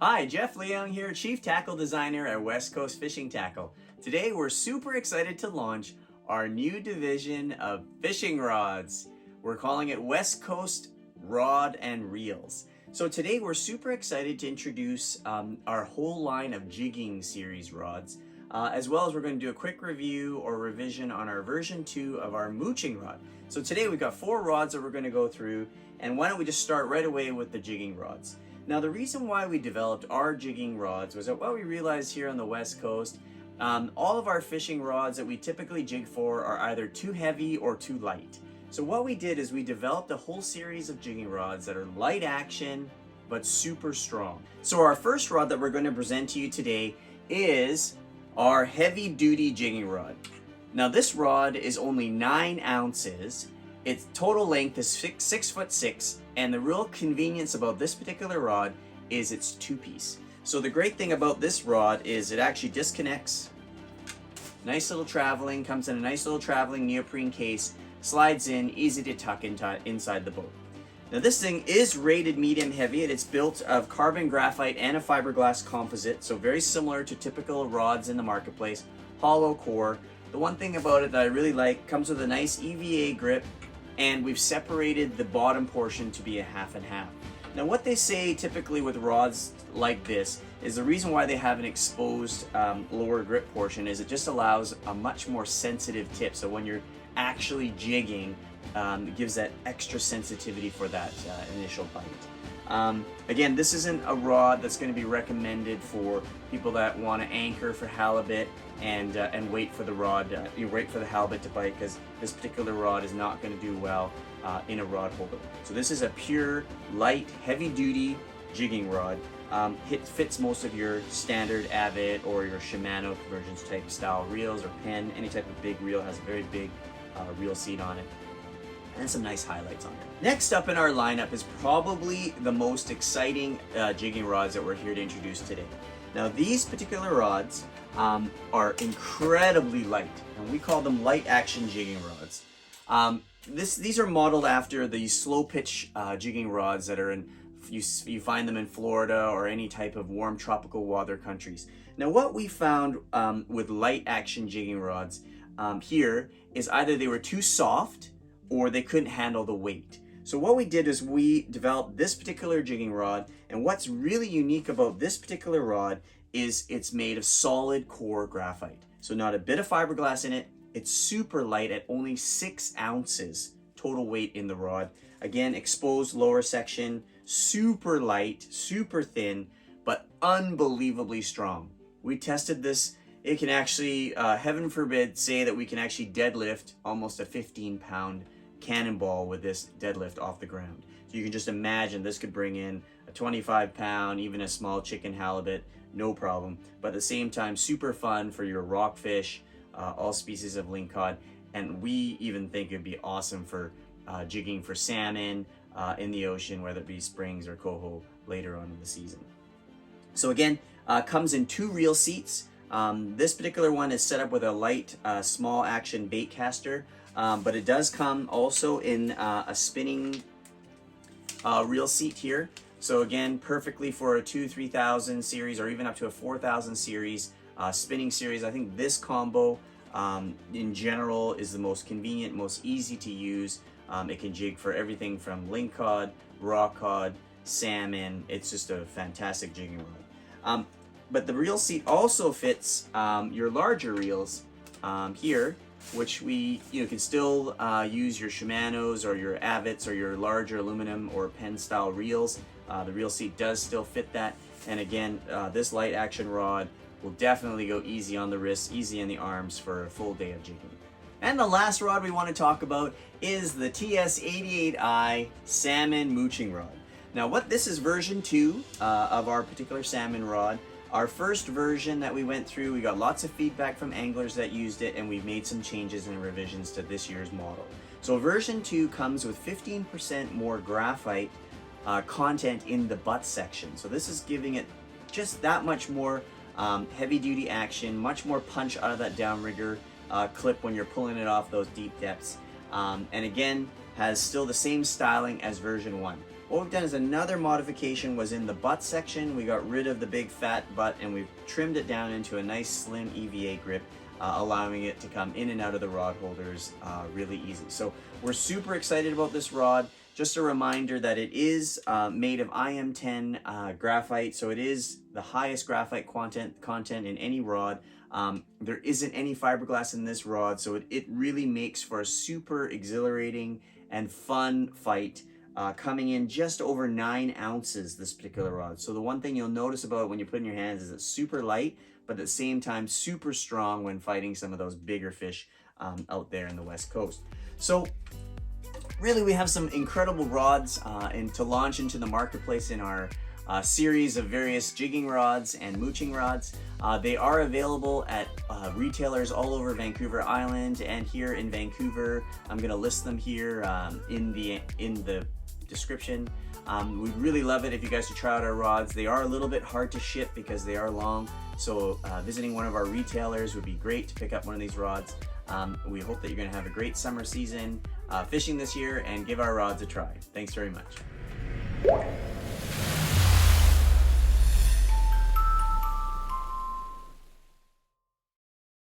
Hi, Jeff Leung here, Chief Tackle Designer at Westcoast Fishing Tackle. Today we're super excited to launch our new division of fishing rods. We're calling it Westcoast Rod and Reels. So today we're super excited to introduce our whole line of jigging series rods, as well as we're going to do a quick review or revision on our version 2 of our mooching rod. So today we've got 4 rods that we're going to go through, and why don't we just start right away with the jigging rods. Now, the reason why we developed our jigging rods was that what we realized here on the West Coast, all of our fishing rods that we typically jig for are either too heavy or too light. So what we did is we developed a whole series of jigging rods that are light action but super strong. So our first rod that we're going to present to you today is our heavy duty jigging rod. Now this rod is only 9 ounces. Its total length is 6'6", and the real convenience about this particular rod is its 2-piece. So the great thing about this rod is it actually disconnects. Nice little traveling, comes in a nice little traveling neoprene case, slides in, easy to tuck inside the boat. Now this thing is rated medium heavy, and it's built of carbon graphite and a fiberglass composite, so very similar to typical rods in the marketplace. Hollow core. The one thing about it that I really like, comes with a nice EVA grip, and we've separated the bottom portion to be a half and half. Now what they say typically with rods like this is the reason why they have an exposed lower grip portion is it just allows a much more sensitive tip. So when you're actually jigging, it gives that extra sensitivity for that initial bite. Again, this isn't a rod that's going to be recommended for people that want to anchor for halibut and wait for the rod, wait for the halibut to bite, because this particular rod is not going to do well in a rod holder. So this is a pure, light, heavy-duty jigging rod. It fits most of your standard Avid or your Shimano conversions type style reels or Penn. Any type of big reel has a very big reel seat on it, and some nice highlights on it. Next up in our lineup is probably the most exciting jigging rods that we're here to introduce today. Now these particular rods are incredibly light, and we call them light action jigging rods. These are modeled after the slow pitch jigging rods that are in, you find them in Florida or any type of warm tropical water countries. Now what we found with light action jigging rods here is either they were too soft or they couldn't handle the weight. So what we did is we developed this particular jigging rod, and what's really unique about this particular rod is it's made of solid core graphite. So not a bit of fiberglass in it. It's super light at only 6 ounces total weight in the rod. Again, exposed lower section, super light, super thin, but unbelievably strong. We tested this. It can actually, heaven forbid, say that we can actually deadlift almost a 15-pound cannonball with this deadlift off the ground. So you can just imagine this could bring in a 25-pound, even a small chicken halibut, no problem. But at the same time, super fun for your rockfish, all species of lingcod, and we even think it'd be awesome for jigging for salmon in the ocean, whether it be springs or coho later on in the season. So again, comes in 2 reel seats. This particular one is set up with a light, small action bait caster, but it does come also in a spinning reel seat here. So again, perfectly for a 2,000-3,000 series or even up to a 4,000 series spinning series. I think this combo in general is the most convenient, most easy to use. It can jig for everything from lingcod, rock cod, salmon. It's just a fantastic jigging rod. But the reel seat also fits your larger reels here, which you can still use your Shimanos or your Avits or your larger aluminum or Penn style reels. The reel seat does still fit that, and again, this light action rod will definitely go easy on the wrists, easy in the arms for a full day of jigging. And the last rod we want to talk about is the TS88i salmon mooching rod. Now this is version 2 of our particular salmon rod. Our first version that we went through, we got lots of feedback from anglers that used it, and we've made some changes and revisions to this year's model. So version 2 comes with 15% more graphite content in the butt section. So this is giving it just that much more heavy duty action, much more punch out of that downrigger clip when you're pulling it off those deep depths. And again, has still the same styling as version 1. What we've done is another modification was in the butt section. We got rid of the big fat butt and we've trimmed it down into a nice slim EVA grip, allowing it to come in and out of the rod holders really easy. So we're super excited about this rod. Just a reminder that it is made of IM10 graphite, so it is the highest graphite content in any rod. There isn't any fiberglass in this rod, so it really makes for a super exhilarating and fun fight. Coming in just over 9 ounces, this particular rod. So the one thing you'll notice about it when you put it in your hands is it's super light, but at the same time super strong when fighting some of those bigger fish out there in the West Coast. So really we have some incredible rods and to launch into the marketplace in our series of various jigging rods and mooching rods. They are available at retailers all over Vancouver Island and here in Vancouver. I'm gonna list them here in the description. We'd really love it if you guys would try out our rods. They are a little bit hard to ship because they are long, so visiting one of our retailers would be great to pick up one of these rods. We hope that you're going to have a great summer season fishing this year and give our rods a try. Thanks very much.